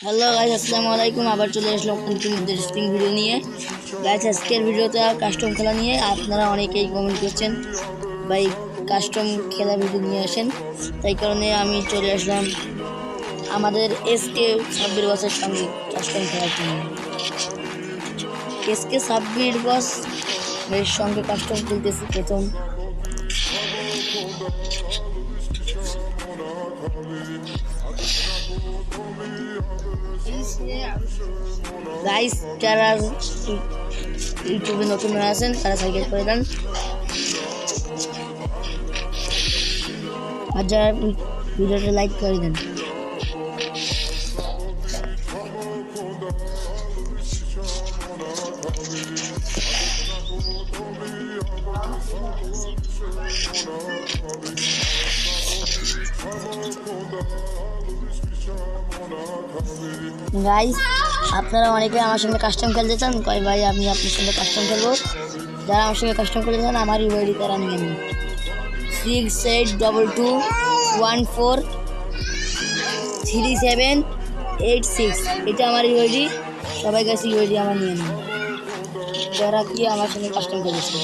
Hello guys, আসসালামু আলাইকুম। আবার চলে আসলাম নতুন ইন্টারেস্টিং ভিডিও নিয়ে। গাইস, আজকের ভিডিওতে কাস্টম খেলা নিয়ে আপনারা অনেকেই কমেন্ট করছেন ভাই কাস্টম খেলা ভিডিও নিয়ে আসেন, তাই কারণে আমি চলে আসলাম আমাদের এসকে সাব্বির বসের সঙ্গে কাস্টম খেলার জন্য। এসকে সাব্বির বস এর সঙ্গে কাস্টম খেলতেছি প্রথম। গাইস, যারা ইউটিউবে নতুন হয়ে আছেন তারা সাইকেল করে দেন, আর যারা ভিডিওটা লাইক করে দেন। গাইস, আপনারা অনেকে আমার সঙ্গে কাস্টম খেলতে চান, কয় ভাই আমি আপনার সঙ্গে কাস্টম খেলবো। যারা আমার সঙ্গে কাস্টম খেলতে চান আমার ইউআইডি তারা নিয়ে নিন 6822143786। এটা আমার ইউআইডি, সবাই কাছে ইউআইডি আমার নিয়ে নিন যারা কি আমার সঙ্গে কাস্টম খেলেছে।